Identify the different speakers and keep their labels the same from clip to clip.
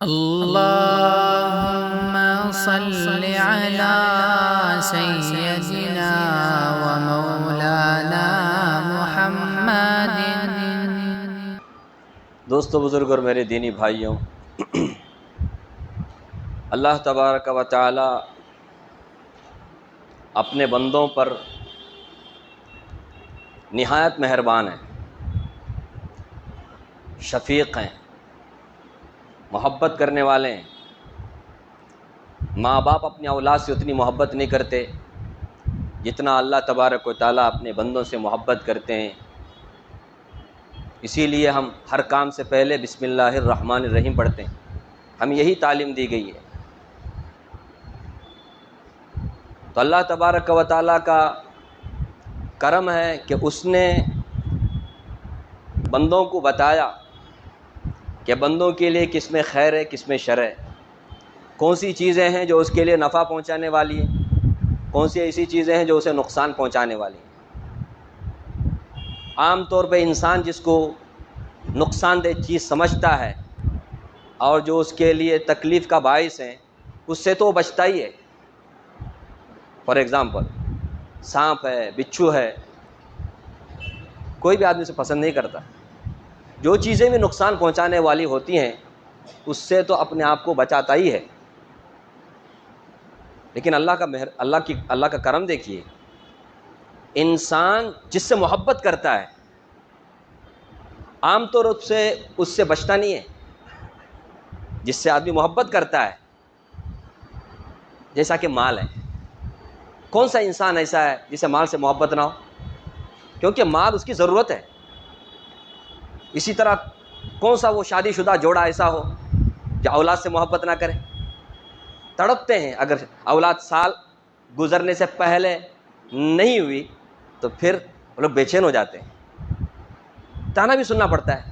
Speaker 1: اللهم صل على سيدنا ومولانا محمد۔
Speaker 2: دوستو، بزرگ اور میرے دینی بھائیوں، اللہ تبارک و تعالی اپنے بندوں پر نہایت مہربان ہیں، شفیق ہیں، محبت کرنے والے ہیں۔ ماں باپ اپنی اولاد سے اتنی محبت نہیں کرتے جتنا اللہ تبارک و تعالی اپنے بندوں سے محبت کرتے ہیں۔ اسی لیے ہم ہر کام سے پہلے بسم اللہ الرحمن الرحیم پڑھتے ہیں، ہم یہی تعلیم دی گئی ہے۔ تو اللہ تبارک و تعالی کا کرم ہے کہ اس نے بندوں کو بتایا کہ بندوں کے لیے کس میں خیر ہے، کس میں شر ہے، کون سی چیزیں ہیں جو اس کے لیے نفع پہنچانے والی ہیں، کون سی ایسی چیزیں ہیں جو اسے نقصان پہنچانے والی ہیں۔ عام طور پہ انسان جس کو نقصان دہ چیز سمجھتا ہے اور جو اس کے لیے تکلیف کا باعث ہے، اس سے تو وہ بچتا ہی ہے۔ فار ایگزامپل، سانپ ہے، بچھو ہے، کوئی بھی آدمی سے پسند نہیں کرتا۔ جو چیزیں بھی نقصان پہنچانے والی ہوتی ہیں اس سے تو اپنے آپ کو بچاتا ہی ہے۔ لیکن اللہ کا کرم دیکھیے، انسان جس سے محبت کرتا ہے عام طور سے اس سے بچتا نہیں ہے۔ جس سے آدمی محبت کرتا ہے، جیسا کہ مال ہے، کون سا انسان ایسا ہے جسے مال سے محبت نہ ہو؟ کیونکہ مال اس کی ضرورت ہے۔ اسی طرح کون سا وہ شادی شدہ جوڑا ایسا ہو جو اولاد سے محبت نہ کرے؟ تڑپتے ہیں۔ اگر اولاد سال گزرنے سے پہلے نہیں ہوئی تو پھر وہ لوگ بے چین ہو جاتے ہیں، تانا بھی سننا پڑتا ہے۔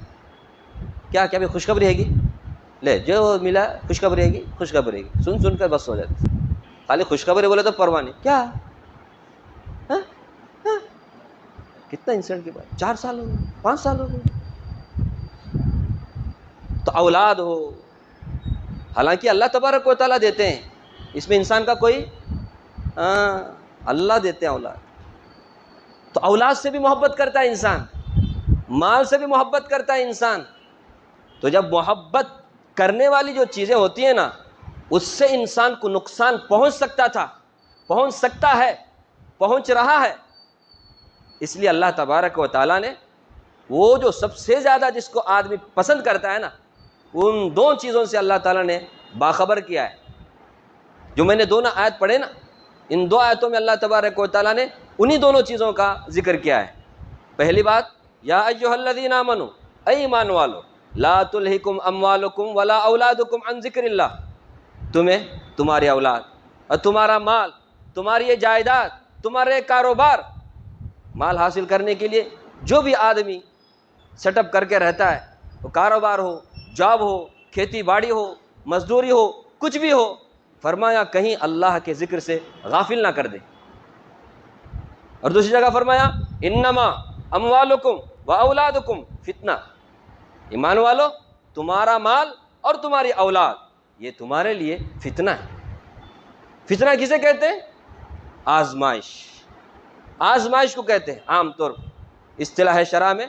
Speaker 2: کیا بھی خوشخبری ہے گی؟ لے جو ملا خوشخبری ہے گی، خوشخبری ہے گی، سن کر بس ہو جاتے۔ خالی خوشخبری بولے تو پرواہ نہیں۔ کیا کتنا انسیڈنٹ کے بعد 4 سال ہو گئے، 5 سال ہو گئے۔ تو اولاد ہو، حالانکہ اللہ تبارک و تعالیٰ دیتے ہیں، اس میں انسان کا کوئی اللہ دیتے ہیں اولاد۔ تو اولاد سے بھی محبت کرتا ہے انسان، مال سے بھی محبت کرتا ہے انسان۔ تو جب محبت کرنے والی جو چیزیں ہوتی ہیں نا، اس سے انسان کو نقصان پہنچ سکتا تھا، پہنچ سکتا ہے، پہنچ رہا ہے۔ اس لیے اللہ تبارک و تعالیٰ نے وہ جو سب سے زیادہ جس کو آدمی پسند کرتا ہے نا، ان 2 چیزوں سے اللہ تعالیٰ نے باخبر کیا ہے۔ جو میں نے دونوں آیت پڑھے نا، ان 2 آیتوں میں اللہ تبارک و تعالیٰ نے انہی دونوں چیزوں کا ذکر کیا ہے۔ پہلی بات، یا ایھا الذین آمنوا، اے ایمان والو، لا تلہکم اموالکم ولا اولادکم عن ذکر اللہ، تمہیں تمہاری اولاد اور تمہارا مال، تمہاری یہ جائیداد، تمہارے کاروبار، مال حاصل کرنے کے لیے جو بھی آدمی سیٹ اپ کر کے رہتا ہے، وہ کاروبار ہو، جاب ہو، کھیتی باڑی ہو، مزدوری ہو، کچھ بھی ہو، فرمایا کہیں اللہ کے ذکر سے غافل نہ کر دے۔ اور دوسری جگہ فرمایا انما اموالکم و اولادکم فتنہ، ایمان والو تمہارا مال اور تمہاری اولاد یہ تمہارے لیے فتنہ ہے۔ فتنہ کسے کہتے ہیں؟ آزمائش، آزمائش کو کہتے ہیں عام طور اصطلاح شرع میں،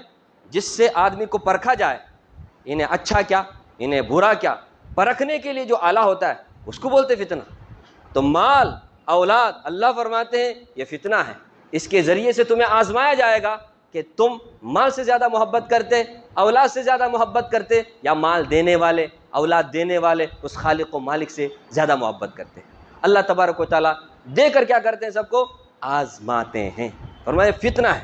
Speaker 2: جس سے آدمی کو پرکھا جائے، انہیں اچھا کیا، انہیں برا کیا، پرکھنے کے لیے جو آلہ ہوتا ہے اس کو بولتے فتنہ۔ تو مال، اولاد، اللہ فرماتے ہیں یہ فتنہ ہے، اس کے ذریعے سے تمہیں آزمایا جائے گا کہ تم مال سے زیادہ محبت کرتے، اولاد سے زیادہ محبت کرتے، یا مال دینے والے، اولاد دینے والے اس خالق و مالک سے زیادہ محبت کرتے۔ اللہ تبارک و تعالیٰ دے کر کیا کرتے ہیں؟ سب کو آزماتے ہیں۔ فرمایا فتنہ ہے،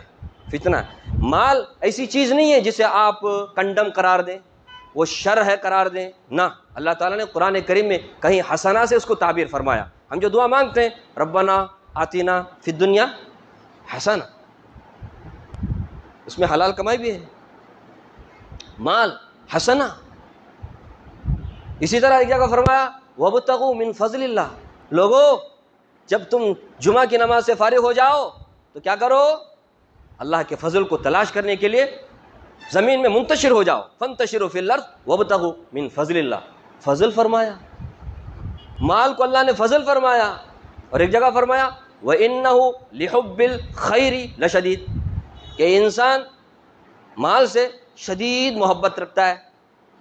Speaker 2: فتنہ۔ مال ایسی چیز نہیں ہے جسے آپ کنڈم قرار دیں، وہ شر ہے قرار دیں، نہ۔ اللہ تعالیٰ نے قرآن کریم میں کہیں حسنہ سے اس کو تعبیر فرمایا۔ ہم جو دعا مانگتے ہیں ربنا آتنا فی الدنیا حسنہ، اس میں حلال کمائی بھی ہے، مال حسنہ۔ اسی طرح ایک جگہ فرمایا وابتغوا من فضل اللہ، لوگو جب تم جمعہ کی نماز سے فارغ ہو جاؤ تو کیا کرو؟ اللہ کے فضل کو تلاش کرنے کے لیے زمین میں منتشر ہو جاؤ، فانتشروا فی الارض وابتغوا من فضل اللہ۔ فضل فرمایا، مال کو اللہ نے فضل فرمایا. اور ایک جگہ فرمایا وَإِنَّهُ لِحُبِّ الْخَيْرِ لَشَدِيدٌ، کہ انسان مال سے شدید محبت رکھتا ہے.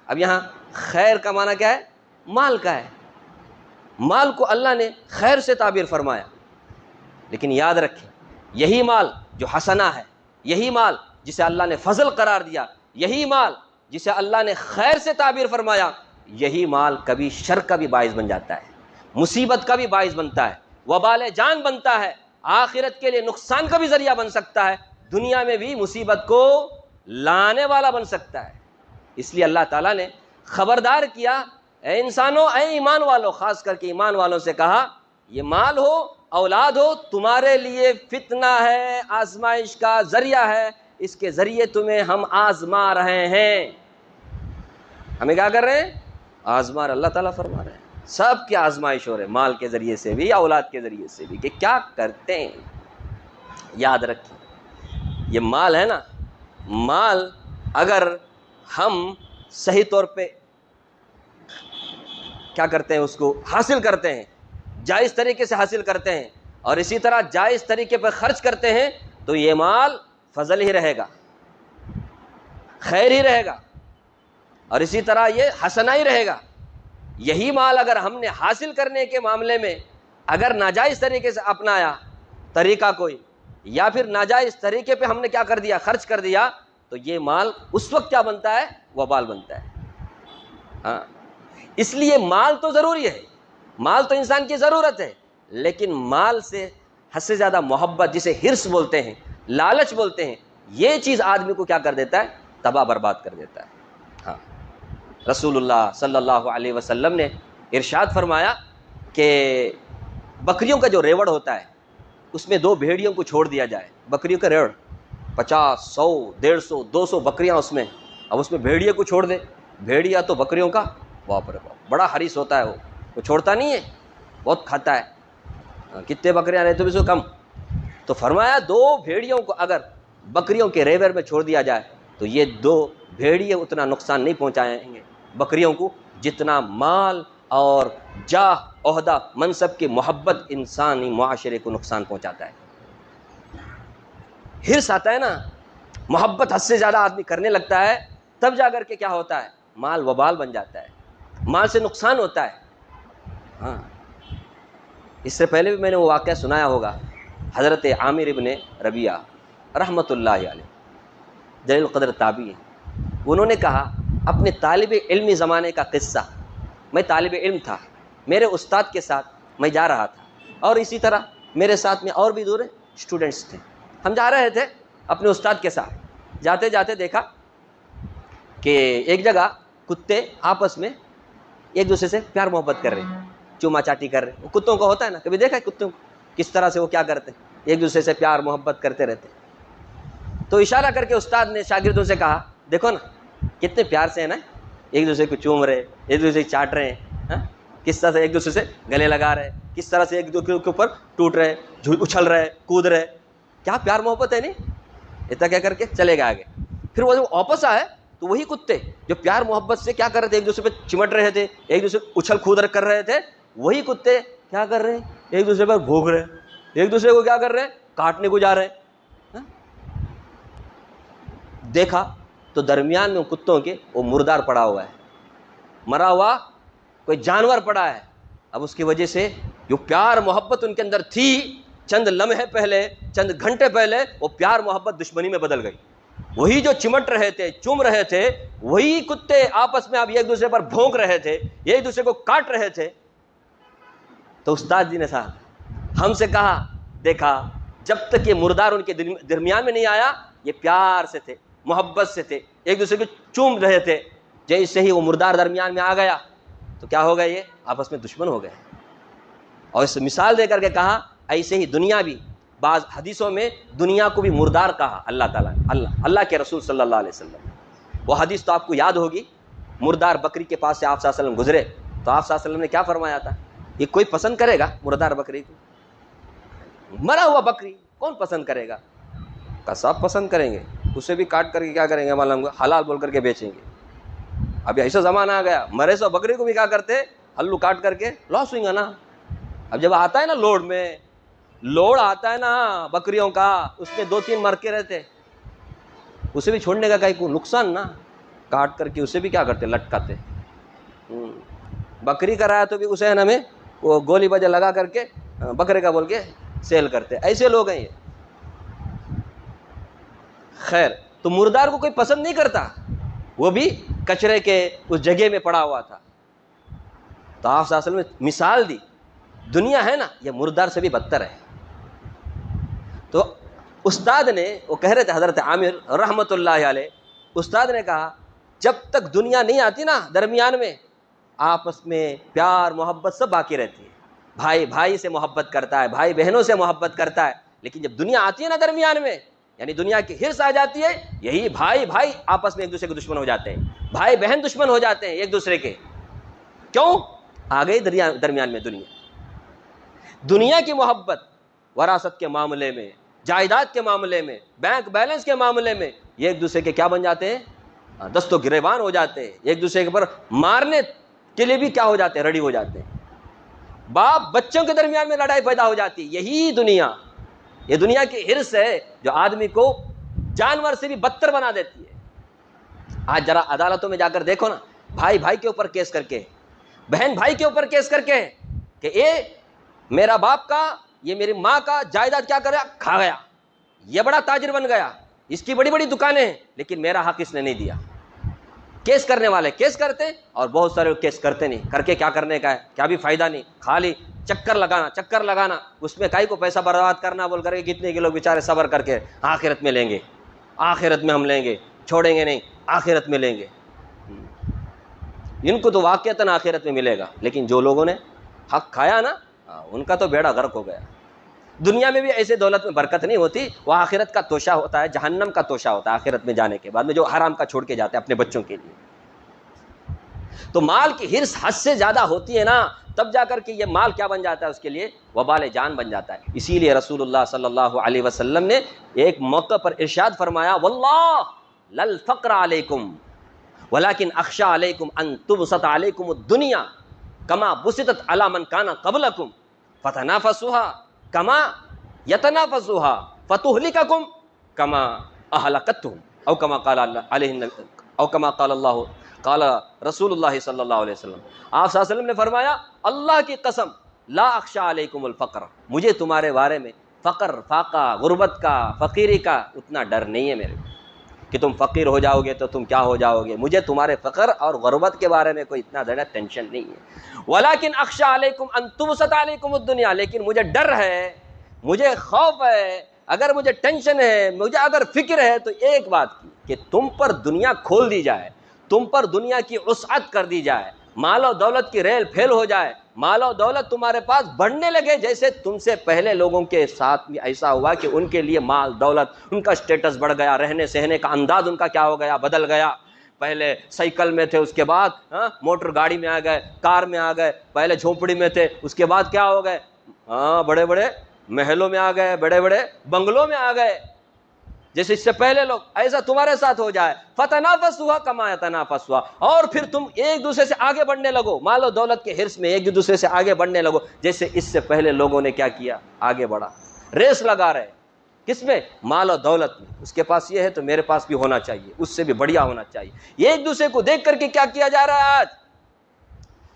Speaker 2: اب یہاں خیر کا معنی کیا ہے؟ مال کا ہے. مال کو اللہ نے خیر سے تعبیر فرمایا. لیکن یاد رکھیں، یہی مال جو حسنہ ہے، یہی مال جسے اللہ نے فضل قرار دیا، یہی مال جسے اللہ نے خیر سے تعبیر فرمایا، یہی مال کبھی شر کا بھی باعث بن جاتا ہے، مصیبت کا بھی باعث بنتا ہے، وبال جان بنتا ہے، آخرت کے لیے نقصان کا بھی ذریعہ بن سکتا ہے، دنیا میں بھی مصیبت کو لانے والا بن سکتا ہے. اس لیے اللہ تعالیٰ نے خبردار کیا، اے انسانوں، اے ایمان والوں، خاص کر کے ایمان والوں سے کہا، یہ مال ہو، اولاد ہو، تمہارے لیے فتنہ ہے، آزمائش کا ذریعہ ہے، اس کے ذریعے تمہیں ہم آزما رہے ہیں. ہمیں کیا کر رہے ہیں؟ آزما. اللہ تعالیٰ فرما رہے ہیں سب کی آزمائش ہو رہے، مال کے ذریعے سے بھی، اولاد کے ذریعے سے بھی، کہ کیا کرتے ہیں. یاد رکھیں، یہ مال ہے نا، مال اگر ہم صحیح طور پہ کیا کرتے ہیں، اس کو حاصل کرتے ہیں، جائز طریقے سے حاصل کرتے ہیں، اور اسی طرح جائز طریقے پر خرچ کرتے ہیں، تو یہ مال فضل ہی رہے گا، خیر ہی رہے گا، اور اسی طرح یہ حسنہ ہی رہے گا. یہی مال اگر ہم نے حاصل کرنے کے معاملے میں اگر ناجائز طریقے سے اپنایا طریقہ کوئی، یا پھر ناجائز طریقے پہ ہم نے کیا کر دیا، خرچ کر دیا، تو یہ مال اس وقت کیا بنتا ہے؟ وبال بنتا ہے. ہاں، اس لیے مال تو ضروری ہے، مال تو انسان کی ضرورت ہے، لیکن مال سے حد سے زیادہ محبت، جسے حرص بولتے ہیں، لالچ بولتے ہیں، یہ چیز آدمی کو کیا کر دیتا ہے؟ تباہ برباد کر دیتا ہے. ہاں، رسول اللہ صلی اللہ علیہ وسلم نے ارشاد فرمایا کہ بکریوں کا جو ریوڑ ہوتا ہے، اس میں 2 بھیڑیوں کو چھوڑ دیا جائے. بکریوں کا ریوڑ 50، 100، 150، 200 بکریاں اس میں، اب اس میں بھیڑیے کو چھوڑ دے. بھیڑیا تو بکریوں کا باپ رے باپ بڑا حریص ہوتا ہے، وہ چھوڑتا نہیں ہے، بہت کھاتا ہے. کتنے بکریاں رہے تو بھی سو کم. تو فرمایا 2 بھیڑیوں کو اگر بکریوں کے ریوڑ میں چھوڑ دیا جائے تو یہ 2 بھیڑیے اتنا نقصان نہیں پہنچائیں گے بکریوں کو، جتنا مال اور جاہ، عہدہ، منصب کی محبت انسانی معاشرے کو نقصان پہنچاتا ہے. حرص آتا ہے نا، محبت حد سے زیادہ آدمی کرنے لگتا ہے، تب جا کر کے کیا ہوتا ہے؟ مال وبال بن جاتا ہے، مال سے نقصان ہوتا ہے. ہاں، اس سے پہلے بھی میں نے وہ واقعہ سنایا ہوگا، حضرت عامر ابن ربیعہ رحمۃ اللہ علیہ، جلیل القدر تابعی ہیں. انہوں نے کہا اپنے طالب علمی زمانے کا قصہ، میں طالب علم تھا، میرے استاد کے ساتھ میں جا رہا تھا، اور اسی طرح میرے ساتھ میں اور بھی دور اسٹوڈنٹس تھے. ہم جا رہے تھے اپنے استاد کے ساتھ، جاتے جاتے دیکھا کہ ایک جگہ کتے آپس میں ایک دوسرے سے پیار محبت کر رہے ہیں، چوما چاٹی کر رہے ہیں. وہ کتوں کا ہوتا ہے نا، کبھی دیکھا ہے کتوں کو کس طرح سے وہ کیا کرتے ہیں، ایک دوسرے سے پیار محبت کرتے رہتے ہیں. تو اشارہ کر کے استاد نے شاگردوں سے کہا، دیکھو نا کتنے پیار سے ہیں نا، ایک دوسرے کو چوم رہے، ایک دوسرے کو چاٹ رہے ہیں، کس طرح سے ایک دوسرے سے گلے لگا رہے، کس طرح سے ایک دوسرے کے اوپر ٹوٹ رہے، اچھل رہے، کود رہے. کیا پیار محبت ہے نہیں. اتنا کیا کر کے چلے گئے آگے. پھر وہ جب واپس آئے تو وہی کتے جو پیار محبت سے کیا کر رہے تھے، ایک دوسرے پہ چمٹ رہے تھے، ایک دوسرے اچھل کود کر رہے تھے، وہی کتے کیا کر رہے ہیں؟ ایک دوسرے پر بھونک رہے، ایک دوسرے کو کیا کر رہے ہیں؟ کاٹنے کو جا رہے ہیں. دیکھا تو درمیان میں کتوں کے وہ مردار پڑا ہوا ہے، مرا ہوا کوئی جانور پڑا ہے. اب اس کی وجہ سے جو پیار محبت ان کے اندر تھی، چند لمحے پہلے، چند گھنٹے پہلے، وہ پیار محبت دشمنی میں بدل گئی. وہی جو چمٹ رہے تھے، چوم رہے تھے، وہی کتے آپس میں اب ایک دوسرے پر بھونک رہے تھے، ایک دوسرے کو کاٹ رہے تھے. تو استاد جی نے ہم سے کہا، دیکھا جب تک یہ مردار ان کے درمیان میں نہیں آیا، یہ پیار سے تھے، محبت سے تھے، ایک دوسرے کو چوم رہے تھے. جیسے ہی وہ مردار درمیان میں آ گیا تو کیا ہو گیا؟ یہ آپس میں دشمن ہو گئے. اور اس مثال دے کر کے کہا ایسے ہی دنیا بھی، بعض حدیثوں میں دنیا کو بھی مردار کہا اللہ تعالیٰ، اللہ کے رسول صلی اللہ علیہ وسلم. وہ حدیث تو آپ کو یاد ہوگی، مردار بکری کے پاس سے آپ صلی اللہ علیہ وسلم گزرے تو آپ صلی اللہ علیہ وسلم نے کیا فرمایا تھا؟ یہ کوئی پسند کرے گا مردار بکری کو؟ مرا ہوا بکری کون پسند کرے گا؟ قصاب پسند کریں گے، اسے بھی کاٹ کر کے کیا کریں گے؟ معلوم حلال بول کر کے بیچیں گے. ابھی ایسا زمانہ آ گیا, مرے سو بکری کو بھی کیا کرتے, ہلو کاٹ کر کے لاس ہوئیں گا نا. اب جب آتا ہے نا لوڈ آتا ہے نا بکریوں کا, اس میں 2-3 مر کے رہتے, اسے بھی چھوڑنے کا کوئی نقصان نا, کاٹ کر کے اسے بھی کیا کرتے, لٹکاتے. بکری کرایا تو بھی اسے ہے نا میں وہ گولی بجا لگا کر کے بکرے کا بول کے سیل کرتے. ایسے لوگ ہیں یہ. خیر, تو مردار کو کوئی پسند نہیں کرتا, وہ بھی کچرے کے اس جگہ میں پڑا ہوا تھا. تو آپ صلی اللہ علیہ وسلم نے مثال دی, دنیا ہے نا یہ مردار سے بھی بدتر ہے. تو استاد نے, وہ کہہ رہے تھے حضرت عامر رحمۃ اللہ علیہ, استاد نے کہا جب تک دنیا نہیں آتی نا درمیان میں, آپس میں پیار محبت سب باقی رہتی ہے. بھائی بھائی سے محبت کرتا ہے, بھائی بہنوں سے محبت کرتا ہے, لیکن جب دنیا آتی ہے نا درمیان میں, یعنی دنیا کی ہرس آ جاتی ہے, یہی بھائی بھائی آپس میں ایک دوسرے کے دشمن ہو جاتے ہیں, بھائی بہن دشمن ہو جاتے ہیں ایک دوسرے کے. کیوں؟ آ گئی درمیان میں دنیا کی محبت, وراثت کے معاملے میں, جائیداد کے معاملے میں, بینک بیلنس کے معاملے میں, یہ ایک دوسرے کے کیا بن جاتے ہیں, دست و گریبان ہو جاتے ہیں. ایک دوسرے کے پر مارنے کے لیے بھی کیا ہو جاتے ہیں, ریڈی ہو جاتے ہیں. باپ بچوں کے درمیان میں لڑائی پیدا ہو جاتی ہے. یہی دنیا, یہ دنیا کی ہرس ہے جو آدمی کو جانور سے بھی بدتر بنا دیتی ہے. آج ذرا عدالتوں میں جا کر دیکھو نا, بھائی بھائی کے اوپر کیس کر کے, بہن بھائی کے اوپر کیس کر کے کہ یہ میرا باپ کا, یہ میری ماں کا جائیداد کیا کرا, کھا گیا, یہ بڑا تاجر بن گیا, اس کی بڑی بڑی دکانیں ہیں, لیکن میرا حق اس نے نہیں دیا. کیس کرنے والے کیس کرتے, اور بہت سارے لوگ کیس کرتے نہیں. کر کے کیا کرنے کا ہے, کیا بھی فائدہ نہیں, خالی چکر لگانا, اس میں کائی کو پیسہ برباد کرنا بول کر کے. کتنے کے لوگ بیچارے صبر کر کے آخرت میں لیں گے, آخرت میں ہم لیں گے, چھوڑیں گے نہیں, آخرت میں لیں گے. ان کو تو واقعتاً آخرت میں ملے گا, لیکن جو لوگوں نے حق کھایا نا, ان کا تو بیڑا غرق ہو گیا. دنیا میں بھی ایسے دولت میں برکت نہیں ہوتی, وہ آخرت کا توشہ ہوتا ہے, جہنم کا توشہ ہوتا ہے آخرت میں جانے کے بعد میں, جو حرام کا چھوڑ کے جاتے ہیں اپنے بچوں کے لیے. تو مال کی ہرس حد سے زیادہ ہوتی ہے نا, تب جا کر کے یہ مال کیا بن جاتا ہے, اس کے لیے وبال جان بن جاتا ہے. اسی لیے رسول اللہ صلی اللہ علیہ وسلم نے ایک موقع پر ارشاد فرمایا, واللہ للفقر علیکم ولکن اخشى علیکم ان تبسط علیکم الدنیا کما بسطت علی من کان قبلکم فتنافسوها کما یتنافسوها فتہلککم کما اہلکتہم او کما قال علیہ او کما قال اللہ قال رسول اللہ صلی اللہ علیہ وسلم. آپ صلی اللہ علیہ وسلم نے فرمایا, اللہ کی قسم لا اخشى علیکم الفقر, مجھے تمہارے بارے میں فقر, فاقہ, غربت کا, فقیری کا اتنا ڈر نہیں ہے میرے کہ تم فقیر ہو جاؤ گے تو تم کیا ہو جاؤ گے. مجھے تمہارے فقر اور غربت کے بارے میں کوئی اتنا زیادہ ٹینشن نہیں ہے. ولیکن اخشى علیکم ان تبسط علیکم الدنیا, لیکن مجھے ڈر ہے, مجھے خوف ہے, اگر مجھے ٹینشن ہے, مجھے اگر فکر ہے تو ایک بات کی کہ تم پر دنیا کھول دی جائے, تم پر دنیا کی وسعت کر دی جائے, مال و دولت کی ریل پھیل ہو جائے, مال و دولت تمہارے پاس بڑھنے لگے, جیسے تم سے پہلے لوگوں کے ساتھ بھی ایسا ہوا کہ ان کے لیے مال دولت, ان کا سٹیٹس بڑھ گیا, رہنے سہنے کا انداز ان کا کیا ہو گیا, بدل گیا. پہلے سائیکل میں تھے, اس کے بعد موٹر گاڑی میں آ گئے, کار میں آ گئے, پہلے جھونپڑی میں تھے, اس کے بعد کیا ہو گئے, بڑے بڑے محلوں میں آ گئے, بڑے بڑے بنگلوں میں آ گئے. جیسے اس سے پہلے لوگ, ایسا تمہارے ساتھ ہو جائے. فتنافسوا کما یتنافسوا, اور پھر تم ایک دوسرے سے آگے بڑھنے لگو, مال و دولت کے حرص میں ایک دوسرے سے آگے بڑھنے لگو, جیسے اس سے پہلے لوگوں نے کیا کیا, آگے بڑھا. ریس لگا رہے, کس میں, مال و دولت میں. اس کے پاس یہ ہے تو میرے پاس بھی ہونا چاہیے, اس سے بھی بڑھیا ہونا چاہیے. یہ ایک دوسرے کو دیکھ کر کے کیا کیا جا رہا ہے آج.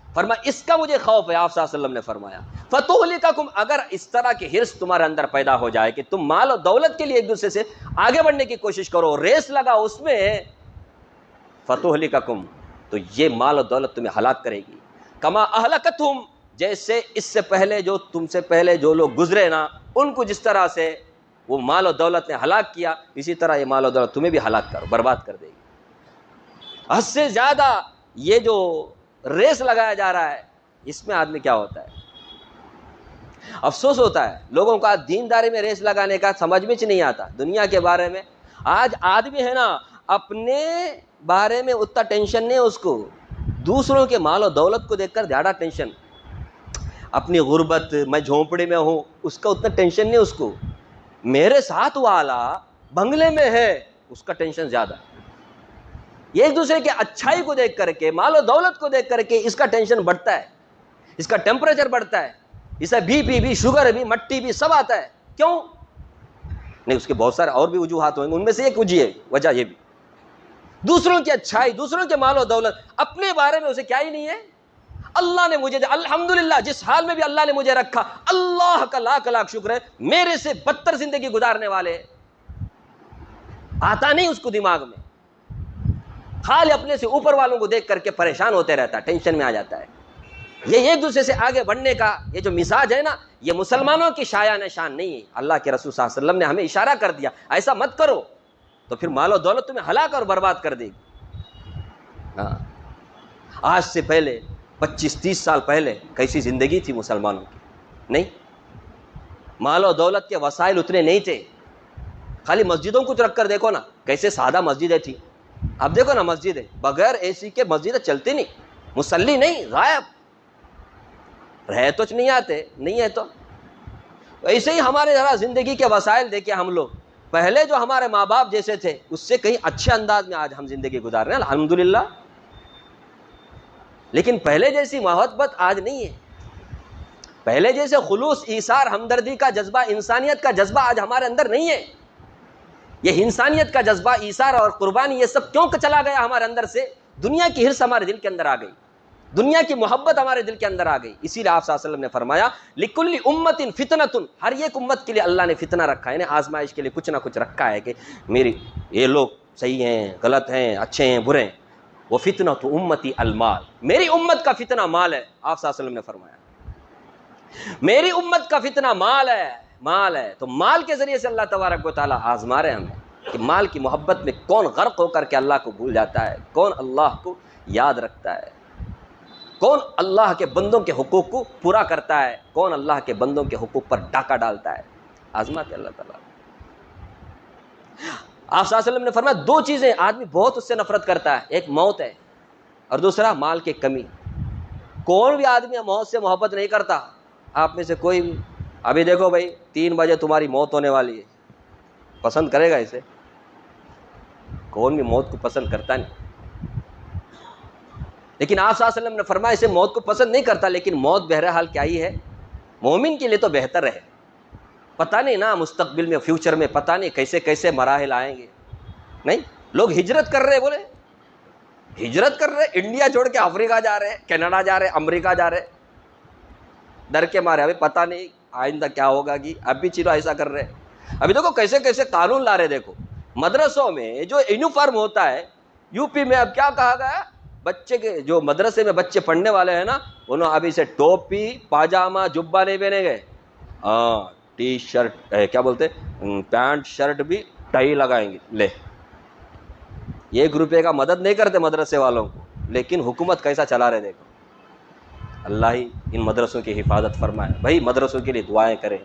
Speaker 2: فرمایا اس کا مجھے خوف ہے. آپ صلی اللہ علیہ وسلم نے فرمایا فتہلککم, اگر اس طرح کی حرص تمہارے اندر پیدا ہو جائے کہ تم مال و دولت کے لیے ایک دوسرے سے آگے بڑھنے کی کوشش کرو, ریس لگا اس میں, فتہلککم, تو یہ مال و دولت تمہیں ہلاک کرے گی. کما اہلکتہم, جیسے اس سے پہلے جو تم سے پہلے جو لوگ گزرے نا, ان کو جس طرح سے وہ مال و دولت نے ہلاک کیا, اسی طرح یہ مال و دولت تمہیں بھی ہلاک برباد کر دے گی. حد سے زیادہ یہ جو ریس لگایا جا رہا ہے, اس میں آدمی کیا ہوتا ہے, افسوس ہوتا ہے لوگوں کا دینداری میں ریس لگانے کا سمجھ میں نہیں آتا. دنیا کے بارے میں آج آدمی ہے نا, اپنے بارے میں اتنا ٹینشن نہیں اس کو, دوسروں کے مال و دولت کو دیکھ کر زیادہ ٹینشن. اپنی غربت, میں جھونپڑی میں ہوں, اس کا اتنا ٹینشن نہیں اس کو. میرے ساتھ والا بنگلے میں ہے, اس کا ٹینشن زیادہ. یہ ایک دوسرے کے اچھائی کو دیکھ کر کے، مال و دولت کو دیکھ کر کے اس کا ٹینشن بڑھتا ہے، اس کا ٹیمپریچر بڑھتا ہے، اسے بی پی بھی، شوگر بھی، مٹی بھی، سب آتا ہے. کیوں؟ نہیں، اس کے بہت سارے اور بھی وجوہات ہوئیں گے، ان میں سے ایک وجہ یہ بھی، دوسروں کی اچھائی، دوسروں کے مال و دولت، اپنے بارے میں اسے کیا ہی نہیں ہے. اللہ نے مجھے الحمدللہ جس حال میں بھی اللہ نے مجھے رکھا، اللہ کا لاکھ لاکھ شکر ہے، میرے سے بدتر زندگی گزارنے والے آتا نہیں اس کو دماغ میں، خالی اپنے سے اوپر والوں کو دیکھ کر کے پریشان ہوتے رہتا ہے، ٹینشن میں آ جاتا ہے. یہ ایک دوسرے سے آگے بڑھنے کا یہ جو مزاج ہے نا، یہ مسلمانوں کی شایان شان نہیں ہے. اللہ کے رسول صلی اللہ علیہ وسلم نے ہمیں اشارہ کر دیا ایسا مت کرو، تو پھر مال و دولت تمہیں ہلاک اور برباد کر دے گی. آج سے پہلے 25-30 سال پہلے کیسی زندگی تھی مسلمانوں کی؟ نہیں، مال و دولت کے وسائل اتنے نہیں تھے. خالی مسجدوں کو رکھ کر دیکھو نا، کیسے سادہ مسجدیں تھی. اب دیکھو نا مسجدیں بغیر اے سی کے مسجدیں چلتی نہیں، مصلی نہیں، غائب رہے تو نہیں آتے، نہیں ہے تو ایسے ہی ہمارے ذرا زندگی کے وسائل دیکھیں. ہم لوگ پہلے جو ہمارے ماں باپ جیسے تھے اس سے کہیں اچھے انداز میں آج ہم زندگی گزار رہے ہیں الحمدللہ، لیکن پہلے جیسی محبت آج نہیں ہے، پہلے جیسے خلوص، ایثار، ہمدردی کا جذبہ، انسانیت کا جذبہ آج ہمارے اندر نہیں ہے. یہ انسانیت کا جذبہ، ایثار اور قربانی، یہ سب کیوں چلا گیا ہمارے اندر سے؟ دنیا کی حرص ہمارے دل کے اندر آ گئی، دنیا کی محبت ہمارے دل کے اندر آ گئی. اسی لیے آپ صلی اللہ علیہ وسلم نے فرمایا لِكُلِّ أُمَّةٍ فِتْنَةٌ، ہر ایک امت کے لیے اللہ نے فتنہ رکھا ہے، یعنی آزمائش کے لیے کچھ نہ کچھ رکھا ہے کہ میری یہ لوگ صحیح ہیں، غلط ہیں، اچھے ہیں، برے ہیں. وہ فتنۃ امتی المال، میری امت کا فتنہ مال ہے. آپ صلی اللہ علیہ وسلم نے فرمایا میری امت کا فتنہ مال ہے، مال ہے. تو مال کے ذریعے سے اللہ تبارک و تعالیٰ آزما رہے ہمیں کہ مال کی محبت میں کون غرق ہو کر کے اللہ کو بھول جاتا ہے، کون اللہ کو یاد رکھتا ہے، کون اللہ کے بندوں کے حقوق کو پورا کرتا ہے، کون اللہ کے بندوں کے حقوق پر ڈاکہ ڈالتا ہے. آزماتے اللہ تعالیٰ. آپ صلی اللہ علیہ وسلم نے فرمایا 2 چیزیں آدمی بہت اس سے نفرت کرتا ہے، ایک موت ہے اور دوسرا مال کی کمی. کون بھی آدمی موت سے محبت نہیں کرتا آپ میں سے کوئی بھی. ابھی دیکھو بھائی 3 بجے تمہاری موت ہونے والی ہے، پسند کرے گا اسے؟ کون بھی موت کو پسند کرتا نہیں. لیکن آپ صلی اللہ علیہ وسلم نے فرمایا اسے موت کو پسند نہیں کرتا، لیکن موت بہرحال کیا ہی ہے، مومن کے لیے تو بہتر ہے. پتہ نہیں نا مستقبل میں، فیوچر میں پتہ نہیں کیسے کیسے مراحل آئیں گے. نہیں، لوگ ہجرت کر رہے، بولے ہجرت کر رہے، انڈیا چھوڑ کے افریقہ جا رہے، کینیڈا جا رہے، امریکہ جا رہے، ڈر کے مارے. ابھی پتہ نہیں آئندہ کیا ہوگا کہ اب بھی چلو ایسا کر رہے. ابھی دیکھو کیسے کیسے قانون لا رہے. دیکھو مدرسوں میں جو یونیفارم ہوتا ہے، یو پی میں اب کیا کہا گیا، بچے کے جو مدرسے میں بچے پڑھنے والے ہیں نا، انہوں ابھی سے ٹوپی، پاجامہ، جبہ نہیں پہنے گئے، ٹی شرٹ، کیا بولتے، پینٹ شرٹ بھی ٹائی لگائیں گے. لے، 1 روپے کا مدد نہیں کرتے مدرسے والوں کو، لیکن حکومت کیسا چلا رہے. دیکھو اللہ ہی ان مدرسوں کی حفاظت فرمائے. بھائی مدرسوں کے لیے دعائیں کریں.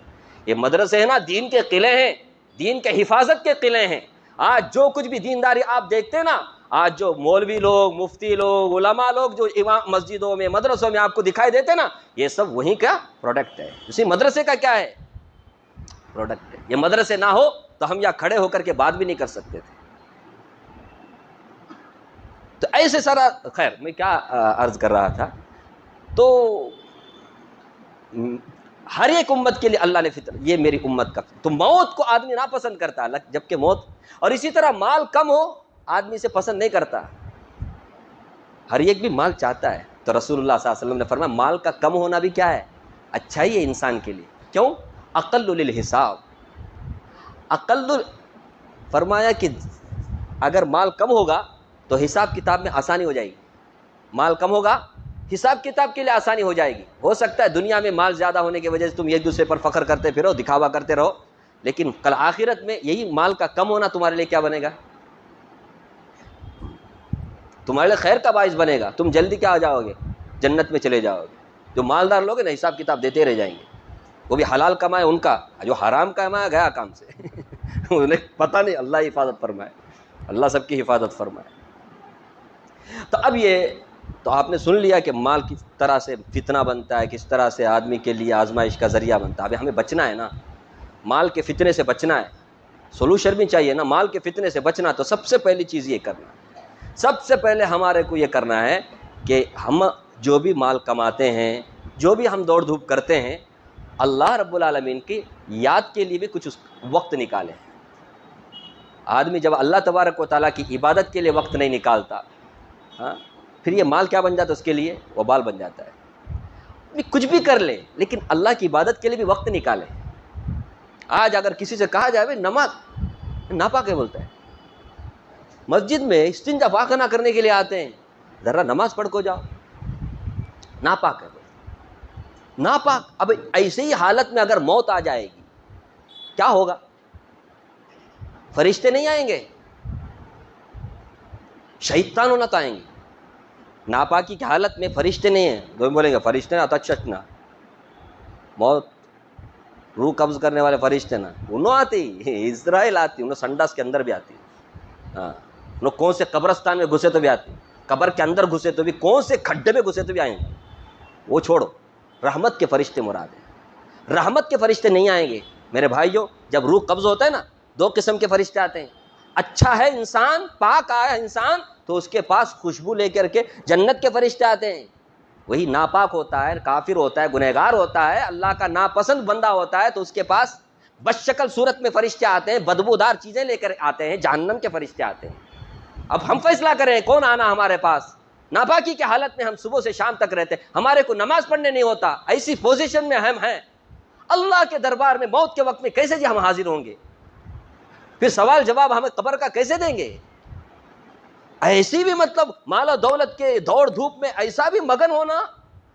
Speaker 2: یہ مدرسے ہیں نا، دین کے قلعے ہیں، دین کے حفاظت کے قلعے ہیں. آج جو کچھ بھی دینداری آپ دیکھتے ہیں نا، آج جو مولوی لوگ، مفتی لوگ، علماء لوگ جو امام مسجدوں میں، مدرسوں میں آپ کو دکھائی دیتے نا، یہ سب وہیں کا پروڈکٹ ہے. اسی مدرسے کا کیا ہے، پروڈکٹ ہے. یہ مدرسے نہ ہو تو ہم یہاں کھڑے ہو کر کے بات بھی نہیں کر سکتے تھے. تو ایسے سارا، خیر میں کیا عرض کر رہا تھا، تو ہر ایک امت کے لیے اللہ نے فطر، یہ میری امت کا. تو موت کو آدمی ناپسند کرتا ہے، جبکہ موت، اور اسی طرح مال کم ہو آدمی سے پسند نہیں کرتا. ہر ایک بھی مال چاہتا ہے. تو رسول اللہ صلی اللہ علیہ وسلم نے فرمایا مال کا کم ہونا بھی کیا ہے، اچھا ہی ہے انسان کے لیے. کیوں؟ اقل للحساب، اقل، فرمایا کہ اگر مال کم ہوگا تو حساب کتاب میں آسانی ہو جائے گی. مال کم ہوگا، حساب کتاب کے لیے آسانی ہو جائے گی. ہو سکتا ہے دنیا میں مال زیادہ ہونے کی وجہ سے تم ایک دوسرے پر فخر کرتے پھرو، دکھاوا کرتے رہو، لیکن کل آخرت میں یہی مال کا کم ہونا تمہارے لیے کیا بنے گا، تمہارے لیے خیر کا باعث بنے گا. تم جلدی کیا ہو جاؤ گے، جنت میں چلے جاؤ گے. جو مالدار لوگ ہیں نا، حساب کتاب دیتے رہ جائیں گے. وہ بھی حلال کمائے ان کا، جو حرام کمایا گیا کام سے انہیں پتہ نہیں. اللہ حفاظت فرمائے، اللہ سب کی حفاظت فرمائے. تو اب یہ تو آپ نے سن لیا کہ مال کس طرح سے فتنہ بنتا ہے، کس طرح سے آدمی کے لیے آزمائش کا ذریعہ بنتا ہے. ابھی ہمیں بچنا ہے نا، مال کے فتنے سے بچنا ہے. سولوشن بھی چاہیے نا، مال کے فتنے سے بچنا. تو سب سے پہلی چیز یہ کرنا سب سے پہلے ہمارے کو یہ کرنا ہے کہ ہم جو بھی مال کماتے ہیں، جو بھی ہم دوڑ دھوپ کرتے ہیں، اللہ رب العالمین کی یاد کے لیے بھی کچھ وقت نکالیں۔ آدمی جب اللہ تبارک و تعالیٰ کی عبادت کے لیے وقت نہیں نکالتا، ہاں، پھر یہ مال کیا بن جاتا ہے اس کے لیے؟ وبال بن جاتا ہے۔ کچھ بھی کر لیں لیکن اللہ کی عبادت کے لیے بھی وقت نکالیں۔ آج اگر کسی سے کہا جائے نماز ناپاک ہے، بولتا ہے، مسجد میں استنجا پاخانہ کرنے کے لیے آتے ہیں، ذرا نماز پڑھ کو جاؤ، ناپاک ہے، ناپاک۔ اب ایسے ہی حالت میں اگر موت آ جائے گی کیا ہوگا؟ فرشتے نہیں آئیں گے، شیطان ہونا تو آئیں گے۔ ناپاکی کی حالت میں فرشتے نہیں ہیں، دو بولیں گے فرشتے نا تچنا موت روح قبض کرنے والے فرشتے نا، انہوں آتی، اسرائیل آتی، انہوں سنڈاس کے اندر بھی آتی، ہاں، انہوں کون سے قبرستان میں گھسے تو بھی آتی، قبر کے اندر گھسے تو بھی، کون سے کھڈے میں گھسے تو بھی آئیں گے۔ وہ چھوڑو، رحمت کے فرشتے مراد ہیں، رحمت کے فرشتے نہیں آئیں گے میرے بھائیو۔ جب روح قبض ہوتا ہے نا، دو قسم کے فرشتے آتے ہیں۔ اچھا ہے انسان، پاک آیا انسان تو اس کے پاس خوشبو لے کر کے جنت کے فرشتے آتے ہیں۔ وہی ناپاک ہوتا ہے، کافر ہوتا ہے، گنہگار ہوتا ہے، اللہ کا ناپسند بندہ ہوتا ہے تو اس کے پاس بدشکل صورت میں فرشتے آتے ہیں، بدبودار چیزیں لے کر آتے ہیں، جہنم کے فرشتے آتے ہیں۔ اب ہم فیصلہ کریں کون آنا ہمارے پاس۔ ناپاکی کی حالت میں ہم صبح سے شام تک رہتے، ہمارے کو نماز پڑھنے نہیں ہوتا، ایسی پوزیشن میں ہم ہیں، اللہ کے دربار میں موت کے وقت میں کیسے جی ہم حاضر ہوں گے؟ پھر سوال جواب ہمیں قبر کا کیسے دیں گے؟ ایسی بھی مطلب مال و دولت کے دوڑ دھوپ میں ایسا بھی مگن ہونا،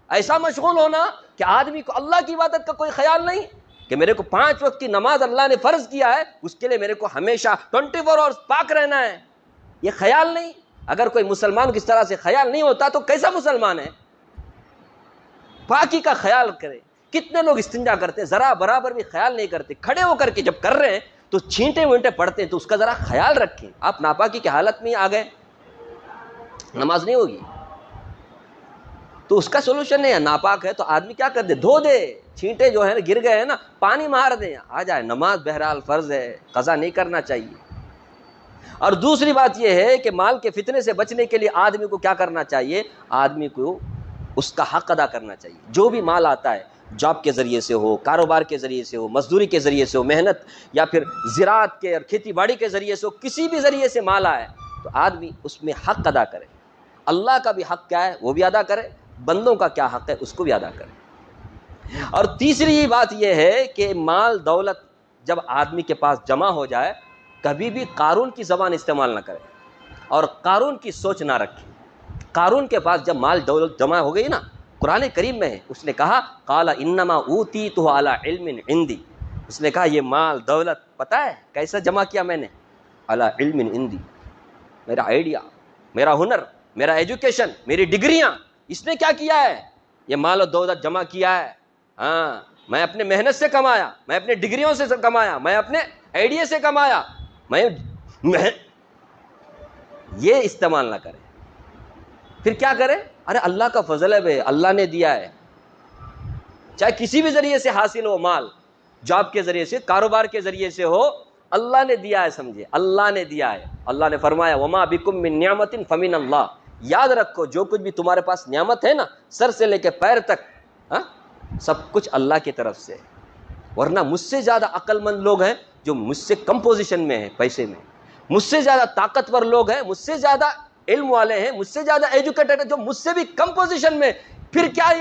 Speaker 2: ایسا مشغول ہونا کہ آدمی کو اللہ کی عبادت کا کوئی خیال نہیں، کہ میرے کو 5 وقت کی نماز اللہ نے فرض کیا ہے، اس کے لیے میرے کو ہمیشہ 24 آورز پاک رہنا ہے، یہ خیال نہیں۔ اگر کوئی مسلمان کس طرح سے خیال نہیں ہوتا تو کیسا مسلمان ہے؟ پاکی کا خیال کرے۔ کتنے لوگ استنجا کرتے ہیں، ذرا برابر بھی خیال نہیں کرتے، کھڑے ہو کر کے جب کر رہے ہیں تو چھینٹے وینٹے پڑتے ہیں، تو اس کا ذرا خیال رکھیں۔ آپ ناپاکی کی حالت میں آ گئے، نماز نہیں ہوگی تو اس کا سولوشن نہیں ہے۔ ناپاک ہے تو آدمی کیا کر دے، دھو دے، چھینٹے جو ہے نا گر گئے ہیں نا، پانی مار دیں، آ جائے۔ نماز بہرحال فرض ہے، قضا نہیں کرنا چاہیے۔ اور دوسری بات یہ ہے کہ مال کے فتنے سے بچنے کے لیے آدمی کو کیا کرنا چاہیے؟ آدمی کو اس کا حق ادا کرنا چاہیے۔ جو بھی مال آتا ہے، جاب کے ذریعے سے ہو، کاروبار کے ذریعے سے ہو، مزدوری کے ذریعے سے ہو، محنت یا پھر زراعت کے اور کھیتی باڑی کے ذریعے سے ہو، کسی بھی ذریعے سے مال آئے تو آدمی اس میں حق ادا کرے۔ اللہ کا بھی حق کیا ہے وہ بھی ادا کرے، بندوں کا کیا حق ہے اس کو بھی ادا کرے۔ اور تیسری بات یہ ہے کہ مال دولت جب آدمی کے پاس جمع ہو جائے، کبھی بھی قارون کی زبان استعمال نہ کرے اور قارون کی سوچ نہ رکھے۔ قارون کے پاس جب مال دولت جمع ہو گئی نا، قرآن کریم میں ہے، اس نے کہا قال انما اوتیتہ علی علم عندی، اس نے کہا یہ مال دولت پتہ ہے کیسا جمع کیا میں نے؟ علی علم عندی، میرا آئیڈیا، میرا ہنر، میرا ایجوکیشن، میری ڈگریاں، اس نے کیا کیا ہے؟ یہ مال و دولت جمع کیا ہے۔ ہاں، میں اپنے محنت سے کمایا، میں اپنے ڈگریوں سے کمایا، میں اپنے آئیڈیا سے کمایا، میں یہ استعمال نہ کرے۔ پھر کیا کرے؟ ارے اللہ کا فضل ہے بھائی، اللہ نے دیا ہے، چاہے کسی بھی ذریعے سے حاصل ہو مال، جاب کے ذریعے سے، کاروبار کے ذریعے سے ہو، اللہ نے دیا ہے، سمجھے اللہ نے دیا ہے۔ اللہ نے فرمایا وما بکم من نعمت فمن اللہ، یاد رکھو جو کچھ بھی تمہارے پاس نعمت ہے نا، سر سے لے کے پیر تک، ہاں، سب کچھ اللہ کی طرف سے۔ ورنہ مجھ سے زیادہ عقل مند لوگ ہیں جو مجھ سے کم پوزیشن میں ہیں، پیسے میں، مجھ سے زیادہ طاقتور لوگ ہیں، مجھ سے زیادہ علم والے ہیں، مجھ سے زیادہ ایجوکیٹڈ ہیں، جو مجھ سے بھی کم پوزیشن میں۔ پھر کیا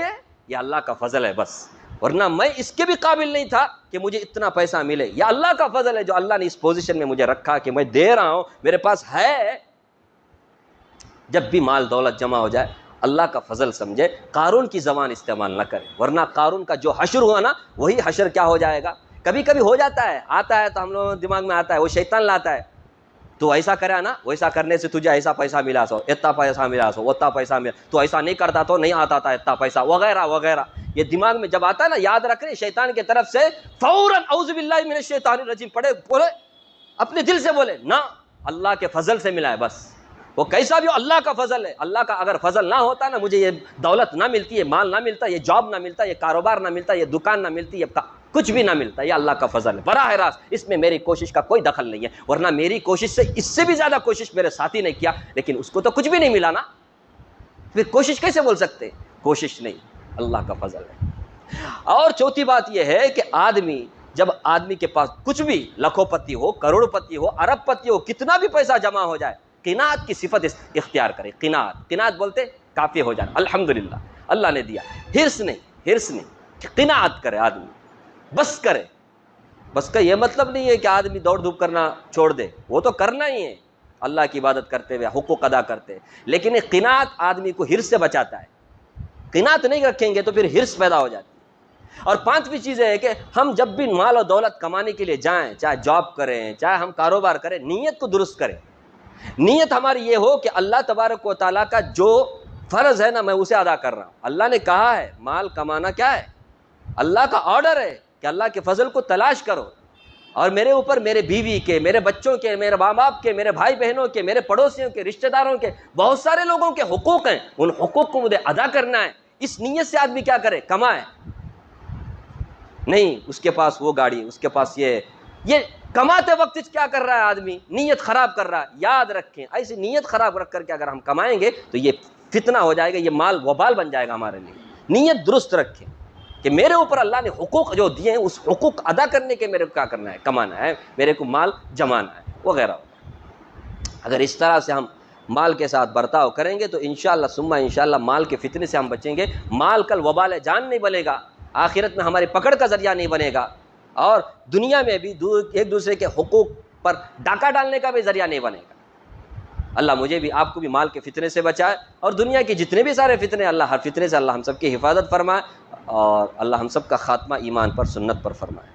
Speaker 2: یہ اللہ کا فضل ہے بس، ورنہ میں اس کے بھی قابل نہیں تھا کہ مجھے اتنا پیسہ ملے۔ یہ اللہ کا فضل ہے جو اللہ نے اس پوزیشن میں مجھے رکھا کہ میں دے رہا ہوں، میرے پاس ہے۔ جب بھی مال دولت جمع ہو جائے اللہ کا فضل سمجھے، قارون کی زبان استعمال نہ کرے، ورنہ قارون کا جو حشر ہوا نا وہی حشر کیا ہو جائے گا۔ کبھی کبھی ہو جاتا ہے، آتا ہے تو ہم لوگوں دماغ میں آتا ہے، وہ شیطان لاتا ہے، تو ایسا کرا نا، ویسا کرنے سے تجھے ایسا پیسہ ملا سو، اتنا پیسہ ملا سو، اتنا پیسہ ملا، تو ایسا نہیں کرتا تو نہیں آتا تھا اتنا پیسہ، وغیرہ وغیرہ۔ یہ دماغ میں جب آتا ہے نا، یاد رکھ رہے شیطان کی طرف سے فوراً اعوذ باللہ من الشیطان الرجیم پڑھے، بولے اپنے دل سے، بولے نہ، اللہ کے فضل سے ملا ہے بس، وہ کیسا بھی ہو اللہ کا فضل ہے۔ اللہ کا اگر فضل نہ ہوتا نا، مجھے یہ دولت نہ ملتی، یہ مال نہ ملتا، یہ جاب نہ ملتا، یہ کاروبار نہ ملتا، یہ دکان نہ ملتی، یہ کچھ بھی نہ ملتا، یہ اللہ کا فضل ہے براہ راست، اس میں میری کوشش کا کوئی دخل نہیں ہے، ورنہ میری کوشش سے اس سے بھی زیادہ کوشش میرے ساتھی نے کیا، لیکن اس کو تو کچھ بھی نہیں ملا نا، پھر کوشش کیسے بول سکتے؟ کوشش نہیں، اللہ کا فضل ہے۔ اور چوتھی بات یہ ہے کہ جب آدمی کے پاس کچھ بھی لاکھوں پتی ہو، کروڑ پتی ہو، ارب پتی ہو، کتنا بھی پیسہ جمع ہو جائے، قناعت کی صفت اختیار کرے۔ قناعت بولتے کافی ہو جانا، الحمدللہ اللہ نے دیا، ہرس نہیں، قناعت کرے آدمی، بس کرے۔ بس کا یہ مطلب نہیں ہے کہ آدمی دوڑ دھوپ کرنا چھوڑ دے، وہ تو کرنا ہی ہے، اللہ کی عبادت کرتے ہوئے حقوق ادا کرتے، لیکن یہ قناعت آدمی کو ہرس سے بچاتا ہے۔ قناعت نہیں رکھیں گے تو پھر ہرس پیدا ہو جاتی ہے۔ اور پانچویں چیز ہے کہ ہم جب بھی مال و دولت کمانے کے لیے جائیں، چاہے جاب کریں، چاہے ہم کاروبار کریں، نیت کو درست کریں۔ نیت ہماری یہ ہو کہ اللہ تبارک و تعالیٰ کا جو فرض ہے نا، میں اسے ادا کر رہا ہوں۔ اللہ نے کہا ہے مال کمانا کیا ہے، اللہ کا آرڈر ہے کہ اللہ کے فضل کو تلاش کرو، اور میرے اوپر میرے بیوی کے، میرے بچوں کے، میرے ماں باپ کے، میرے بھائی بہنوں کے، میرے پڑوسیوں کے، رشتہ داروں کے، بہت سارے لوگوں کے حقوق ہیں، ان حقوق کو مجھے ادا کرنا ہے۔ اس نیت سے آدمی کیا کرے، کمائے، نہیں اس کے پاس وہ گاڑی، اس کے پاس یہ کماتے وقت کیا کر رہا ہے آدمی، نیت خراب کر رہا ہے۔ یاد رکھیں ایسی نیت خراب رکھ کر کے اگر ہم کمائیں گے تو یہ فتنہ ہو جائے گا، یہ مال وبال بن جائے گا ہمارے لیے۔ نیت درست رکھیں کہ میرے اوپر اللہ نے حقوق جو دیے ہیں، اس حقوق ادا کرنے کے میرے کو کیا کرنا ہے، کمانا ہے، میرے کو مال جمانا ہے وغیرہ۔ اگر اس طرح سے ہم مال کے ساتھ برتاؤ کریں گے تو انشاءاللہ ثم انشاءاللہ مال کے فتنے سے ہم بچیں گے۔ مال کل وبال جان نہیں بنے گا، آخرت میں ہماری پکڑ کا ذریعہ نہیں بنے گا، اور دنیا میں بھی ایک دوسرے کے حقوق پر ڈاکہ ڈالنے کا بھی ذریعہ نہیں بنے گا۔ اللہ مجھے بھی آپ کو بھی مال کے فتنے سے بچائے، اور دنیا کے جتنے بھی سارے فتنے، اللہ ہر فتنے سے اللہ ہم سب کی حفاظت فرمائے، اور اللہ ہم سب کا خاتمہ ایمان پر، سنت پر فرمائے۔